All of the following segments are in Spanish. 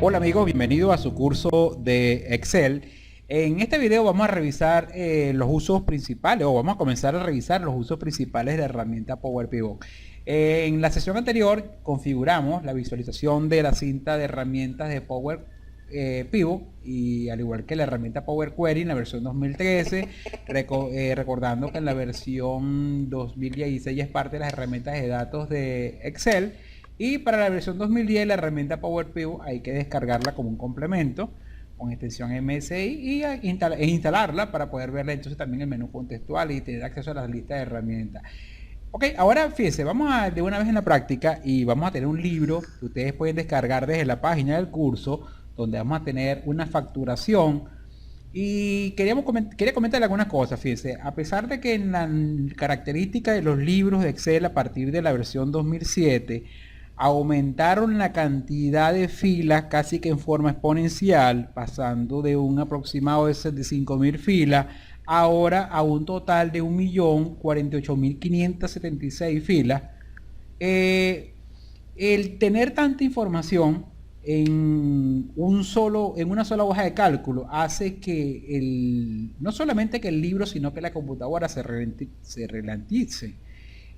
Hola amigos, bienvenidos a su curso de Excel. En este video vamos a revisar los usos principales, o vamos a comenzar a revisar los usos principales de la herramienta Power Pivot. En la sesión anterior configuramos la visualización de la cinta de herramientas de Power Pivot, y al igual que la herramienta Power Query en la versión 2013, recordando que en la versión 2016 es parte de las herramientas de datos de Excel. Y para la versión 2010 la herramienta Power Pivot hay que descargarla como un complemento con extensión MSI e instalarla para poder verla entonces también el menú contextual y tener acceso a las listas de herramientas. Ok, ahora fíjense, vamos a de una vez en la práctica y vamos a tener un libro que ustedes pueden descargar desde la página del curso, donde vamos a tener una facturación. Y quería comentar algunas cosas. Fíjense, a pesar de que en la característica de los libros de Excel a partir de la versión 2007 aumentaron la cantidad de filas casi que en forma exponencial, pasando de un aproximado de 5.000 filas ahora a un total de 1.048.576 filas. El tener tanta información en una sola hoja de cálculo hace que no solamente que el libro, sino que la computadora se ralentice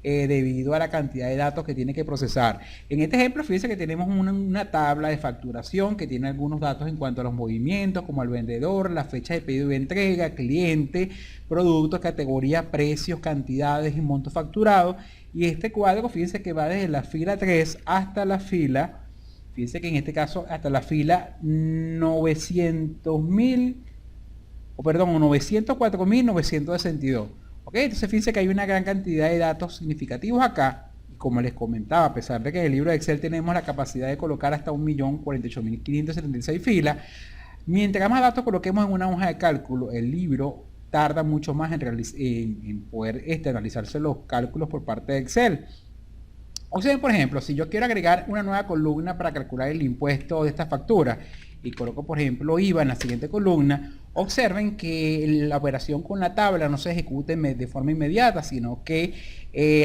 debido a la cantidad de datos que tiene que procesar. En este ejemplo, fíjense que tenemos una tabla de facturación que tiene algunos datos en cuanto a los movimientos, como el vendedor, la fecha de pedido y entrega, cliente, productos, categoría, precios, cantidades y montos facturados. Y este cuadro, fíjense que va desde la fila 3 hasta la fila, fíjense que en este caso hasta la fila 904.962. Ok, entonces fíjense que hay una gran cantidad de datos significativos acá. Y como les comentaba, a pesar de que en el libro de Excel tenemos la capacidad de colocar hasta 1.048.576 filas, mientras más datos coloquemos en una hoja de cálculo, el libro tarda mucho más en poder analizarse los cálculos por parte de Excel. Observen, por ejemplo, si yo quiero agregar una nueva columna para calcular el impuesto de esta factura y coloco, por ejemplo, IVA en la siguiente columna, observen que la operación con la tabla no se ejecute de forma inmediata, sino que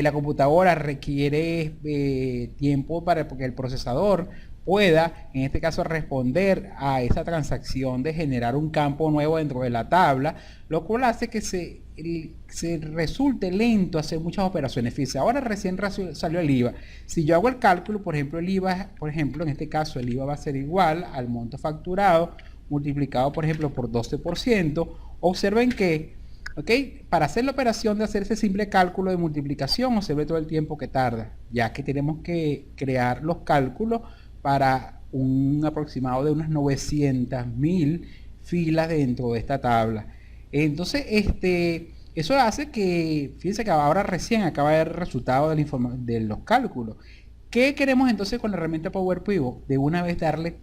la computadora requiere tiempo para que el procesador pueda, en este caso, responder a esa transacción de generar un campo nuevo dentro de la tabla, lo cual hace que se resulte lento hacer muchas operaciones. Fíjense, ahora recién salió el IVA. Si yo hago el cálculo, por ejemplo, el IVA, en este caso, el IVA va a ser igual al monto facturado multiplicado, por ejemplo, por 12%. Observen que, para hacer la operación de hacer ese simple cálculo de multiplicación, observen todo el tiempo que tarda, ya que tenemos que crear los cálculos para un aproximado de unas 900.000 filas dentro de esta tabla. Entonces, eso hace que, fíjense que ahora recién acaba de ver el resultado de los cálculos. ¿Qué queremos entonces con la herramienta Power Pivot? De una vez darle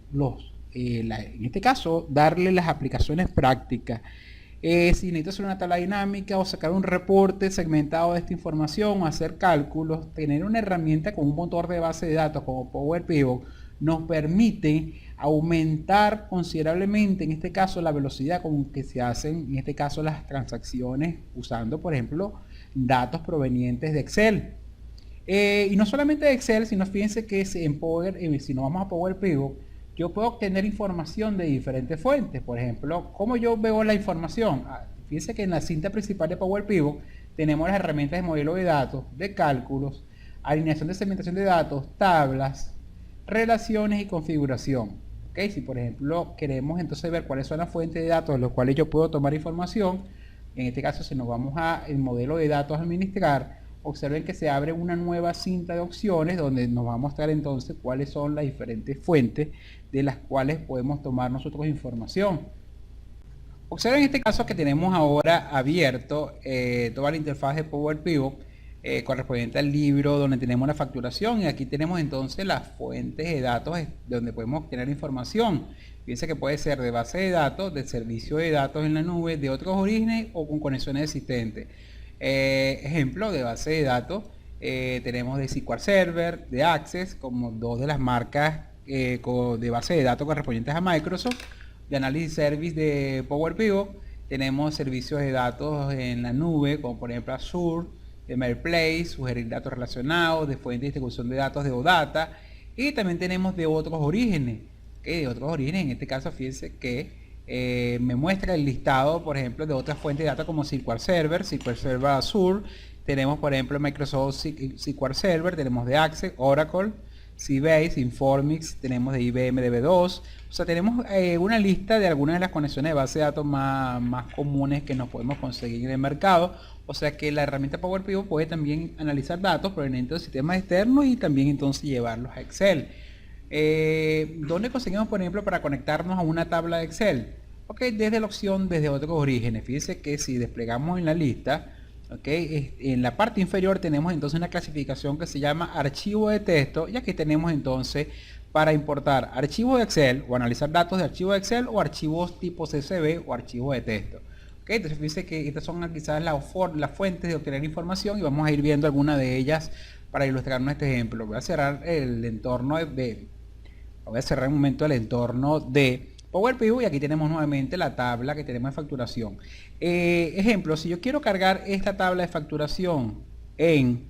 en este caso, darle las aplicaciones prácticas. Si necesito hacer una tabla dinámica o sacar un reporte segmentado de esta información o hacer cálculos, tener una herramienta con un motor de base de datos como Power Pivot nos permite aumentar considerablemente, en este caso, la velocidad con que se hacen, en este caso, las transacciones usando, por ejemplo, datos provenientes de Excel. Y no solamente de Excel, sino fíjense que si nos vamos a Power Pivot, yo puedo obtener información de diferentes fuentes. Por ejemplo, ¿cómo yo veo la información? Fíjense que en la cinta principal de Power Pivot tenemos las herramientas de modelo de datos, de cálculos, alineación de segmentación de datos, tablas, relaciones y configuración. Si por ejemplo queremos entonces ver cuáles son las fuentes de datos de los cuales yo puedo tomar información, en este caso si nos vamos a el modelo de datos a administrar, observen que se abre una nueva cinta de opciones donde nos va a mostrar entonces cuáles son las diferentes fuentes de las cuales podemos tomar nosotros información. Observen en este caso que tenemos ahora abierto toda la interfaz de Power Pivot correspondiente al libro donde tenemos la facturación, y aquí tenemos entonces las fuentes de datos donde podemos obtener información. Fíjense que puede ser de base de datos, de servicio de datos en la nube, de otros orígenes o con conexiones existentes. Ejemplo de base de datos, tenemos de SQL Server, de Access, como dos de las marcas de base de datos correspondientes a Microsoft. De Analysis Service de Power Pivot tenemos servicios de datos en la nube, como por ejemplo Azure, de Marketplace, sugerir datos relacionados, de fuente de distribución de datos de OData, y también tenemos de otros orígenes. de otros orígenes. En este caso, fíjense que me muestra el listado, por ejemplo, de otras fuentes de datos como SQL Server Azure. Tenemos, por ejemplo, Microsoft SQL Server, tenemos de Access, Oracle, Sybase, Informix, tenemos de IBM DB2. O sea, tenemos una lista de algunas de las conexiones de base de datos más comunes que nos podemos conseguir en el mercado. O sea que la herramienta Power Pivot puede también analizar datos provenientes de sistemas externos y también entonces llevarlos a Excel. ¿Dónde conseguimos, por ejemplo, para conectarnos a una tabla de Excel? Ok, desde la opción desde otros orígenes. Fíjense que si desplegamos en la lista, en la parte inferior tenemos entonces una clasificación que se llama archivo de texto, y aquí tenemos entonces para importar archivos de Excel o analizar datos de archivos de Excel o archivos tipo CSV o archivos de texto. Entonces fíjense que estas son quizás las fuentes de obtener información y vamos a ir viendo algunas de ellas para ilustrar nuestro ejemplo. Voy a cerrar el entorno voy a cerrar un momento el entorno de Power Pivot y aquí tenemos nuevamente la tabla que tenemos de facturación. Ejemplo, si yo quiero cargar esta tabla de facturación en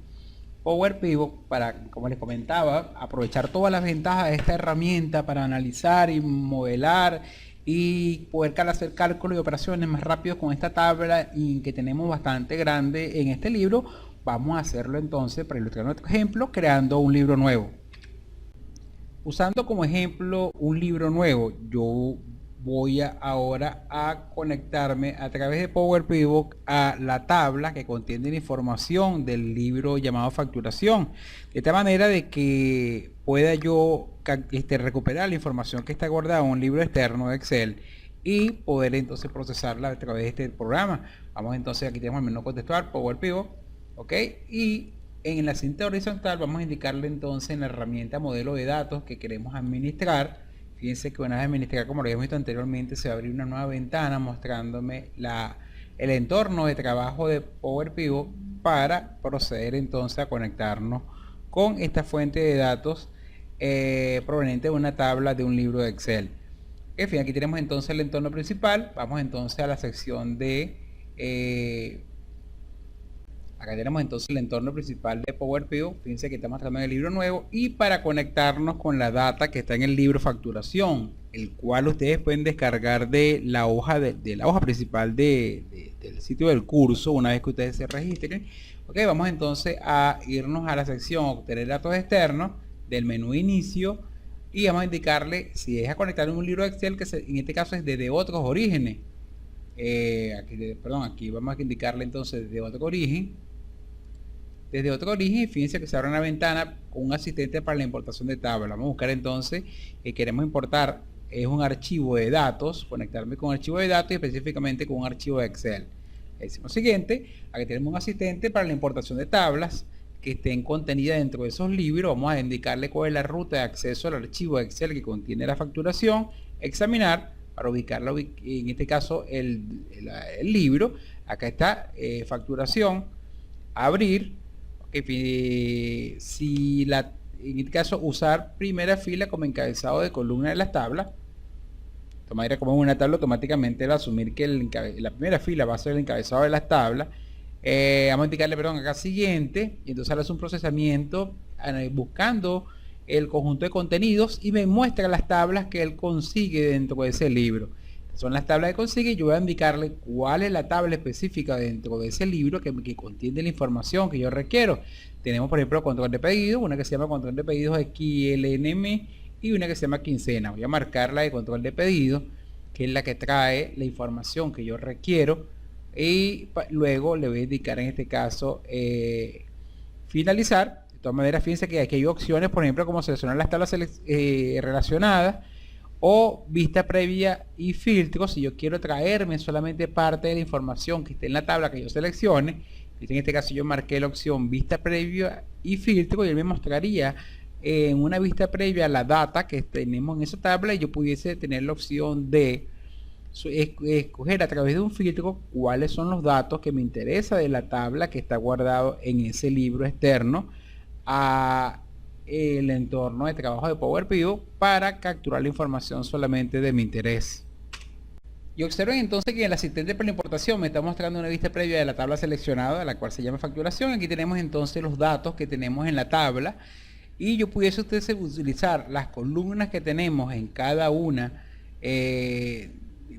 Power Pivot para, como les comentaba, aprovechar todas las ventajas de esta herramienta para analizar y modelar y poder hacer cálculos y operaciones más rápidos con esta tabla y que tenemos bastante grande en este libro, vamos a hacerlo entonces para ilustrar nuestro ejemplo creando un libro nuevo. Usando como ejemplo un libro nuevo, yo voy ahora a conectarme a través de Power Pivot a la tabla que contiene la información del libro llamado facturación, de esta manera de que pueda yo recuperar la información que está guardada en un libro externo de Excel y poder entonces procesarla a través de este programa. Vamos entonces, aquí tenemos el menú contextual, Power Pivot, ok, y en la cinta horizontal vamos a indicarle entonces en la herramienta modelo de datos que queremos administrar. Fíjense que una vez administrar, como lo habíamos visto anteriormente, se va a abrir una nueva ventana mostrándome el entorno de trabajo de Power Pivot para proceder entonces a conectarnos con esta fuente de datos proveniente de una tabla de un libro de Excel. En fin, aquí tenemos entonces el entorno principal. Vamos entonces a la sección de acá tenemos entonces el entorno principal de Power Pivot. Fíjense que está mostrando en el libro nuevo y para conectarnos con la data que está en el libro facturación, el cual ustedes pueden descargar de la hoja principal del sitio del curso una vez que ustedes se registren. Ok, vamos entonces a irnos a la sección obtener datos externos del menú inicio y vamos a indicarle si es a conectar en un libro de Excel que en este caso es desde otros orígenes. Aquí vamos a indicarle entonces desde otro origen. Desde otro origen, fíjense que se abre una ventana con un asistente para la importación de tabla. Vamos a buscar entonces que queremos importar es un archivo de datos, conectarme con un archivo de datos y específicamente con un archivo de Excel. Decimos siguiente, aquí tenemos un asistente para la importación de tablas que estén contenidas dentro de esos libros. Vamos a indicarle cuál es la ruta de acceso al archivo de Excel que contiene la facturación, examinar para ubicarla, en este caso el libro. Acá está facturación, abrir. En este caso usar primera fila como encabezado de columna de las tablas. De manera como una tabla automáticamente va a asumir que la primera fila va a ser el encabezado de las tablas. Vamos a indicarle, acá siguiente, y entonces hace un procesamiento buscando el conjunto de contenidos y me muestra las tablas que él consigue dentro de ese libro. Son las tablas que consigue y yo voy a indicarle cuál es la tabla específica dentro de ese libro que contiene la información que yo requiero. Tenemos, por ejemplo, control de pedidos, una que se llama control de pedidos XLNM y una que se llama quincena. Voy a marcar la de control de pedidos, que es la que trae la información que yo requiero, y luego le voy a indicar en este caso finalizar. De todas maneras, fíjense que aquí hay opciones, por ejemplo, como seleccionar las tablas relacionadas o vista previa y filtro. Si yo quiero traerme solamente parte de la información que esté en la tabla que yo seleccione, en este caso yo marqué la opción vista previa y filtro y él me mostraría en una vista previa la data que tenemos en esa tabla y yo pudiese tener la opción de escoger a través de un filtro cuáles son los datos que me interesa de la tabla que está guardado en ese libro externo a el entorno de trabajo de Power Pivot para capturar la información solamente de mi interés. Y observen entonces que el asistente para la importación me está mostrando una vista previa de la tabla seleccionada, la cual se llama facturación. Aquí tenemos entonces los datos que tenemos en la tabla y yo pudiese utilizar las columnas que tenemos en cada una,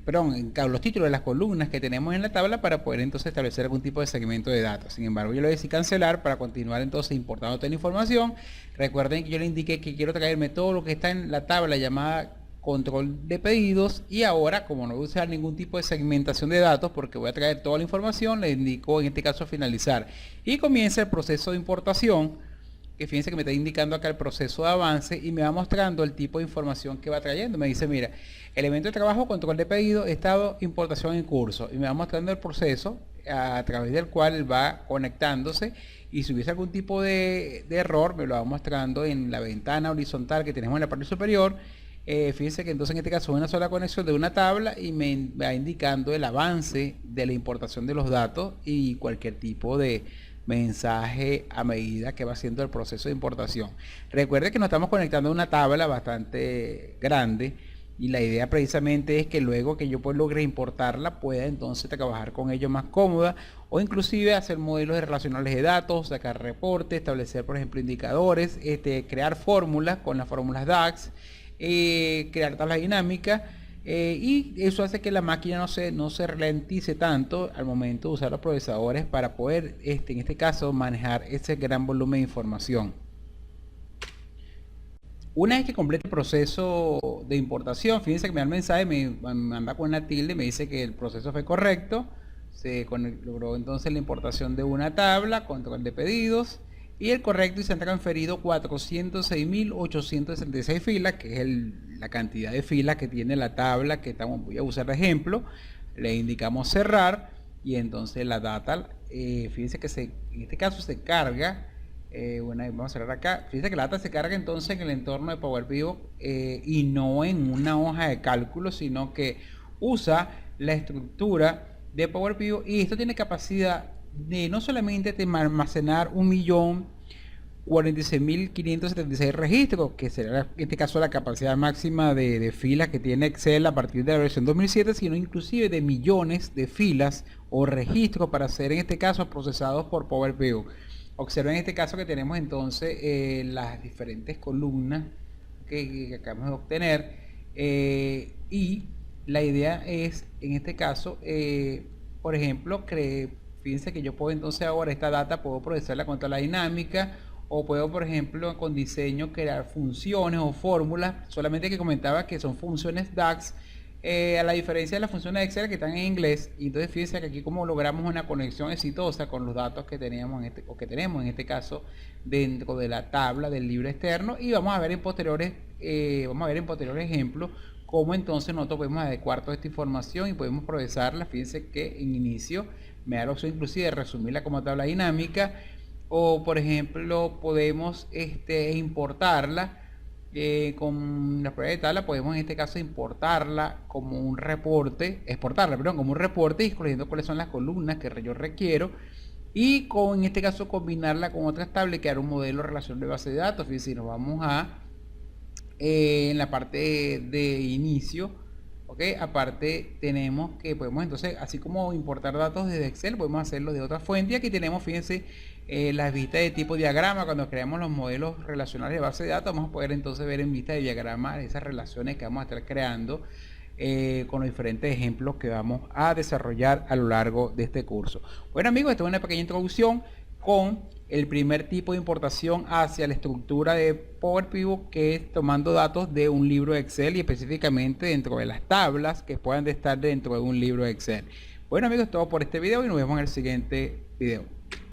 los títulos de las columnas que tenemos en la tabla para poder entonces establecer algún tipo de segmento de datos. Sin embargo, yo le voy a decir cancelar para continuar entonces importando toda la información. Recuerden que yo le indiqué que quiero traerme todo lo que está en la tabla llamada control de pedidos, y ahora, como no voy a usar ningún tipo de segmentación de datos porque voy a traer toda la información, le indico en este caso finalizar y comienza el proceso de importación, que fíjense que me está indicando acá el proceso de avance y me va mostrando el tipo de información que va trayendo. Me dice, mira, elemento de trabajo, control de pedido, estado, importación en curso, y me va mostrando el proceso a través del cual va conectándose, y si hubiese algún tipo de error me lo va mostrando en la ventana horizontal que tenemos en la parte superior. Fíjense que entonces en este caso una sola conexión de una tabla y me va indicando el avance de la importación de los datos y cualquier tipo de mensaje a medida que va haciendo el proceso de importación. Recuerde que nos estamos conectando a una tabla bastante grande, y la idea precisamente es que luego que yo logre importarla pueda entonces trabajar con ello más cómoda, o inclusive hacer modelos relacionales de datos, sacar reportes, establecer por ejemplo indicadores, crear fórmulas con las fórmulas DAX, crear tablas dinámicas, y eso hace que la máquina no se ralentice tanto al momento de usar los procesadores para poder en este caso manejar ese gran volumen de información. Una vez que complete el proceso de importación, fíjense que me da el mensaje, me manda con una tilde, me dice que el proceso fue correcto, logró entonces la importación de una tabla, control de pedidos, y el correcto, y se han transferido 406.866 filas, que es la cantidad de filas que tiene la tabla que voy a usar de ejemplo. Le indicamos cerrar, y entonces la data, fíjense que en este caso se carga. Vamos a cerrar acá. Fíjense que la data se carga entonces en el entorno de Power BI, y no en una hoja de cálculo, sino que usa la estructura de Power BI, y esto tiene capacidad de no solamente de almacenar 1.046.576 registros, que será en este caso la capacidad máxima de filas que tiene Excel a partir de la versión 2007, sino inclusive de millones de filas o registros para ser en este caso procesados por Power BI. Observen en este caso que tenemos entonces las diferentes columnas que acabamos de obtener, y la idea es en este caso, por ejemplo, fíjense que yo puedo entonces ahora esta data puedo procesarla con tabla dinámica, o puedo por ejemplo con diseño crear funciones o fórmulas, solamente que comentaba que son funciones DAX, a la diferencia de las funciones de Excel que están en inglés. Y entonces fíjense que aquí como logramos una conexión exitosa con los datos que teníamos que tenemos en este caso dentro de la tabla del libro externo, y vamos a ver en posteriores ejemplos cómo entonces nosotros podemos adecuar toda esta información y podemos procesarla. Fíjense que en inicio me da la opción inclusive de resumirla como tabla dinámica, o por ejemplo podemos importarla con la propiedad de tabla. Podemos en este caso importarla como un reporte, como un reporte, escogiendo cuáles son las columnas que yo requiero, y en este caso combinarla con otras tablas y crear un modelo de relación de base de datos. Fíjense, nos vamos en la parte de inicio, aparte tenemos que podemos entonces, así como importar datos desde Excel, podemos hacerlo de otra fuente. Y aquí tenemos, fíjense, las vistas de tipo diagrama. Cuando creamos los modelos relacionales de base de datos, vamos a poder entonces ver en vista de diagrama esas relaciones que vamos a estar creando con los diferentes ejemplos que vamos a desarrollar a lo largo de este curso. Bueno amigos, esta es una pequeña introducción con el primer tipo de importación hacia la estructura de Power Pivot, que es tomando datos de un libro de Excel, y específicamente dentro de las tablas que puedan estar dentro de un libro de Excel. Bueno amigos, todo por este video, y nos vemos en el siguiente video.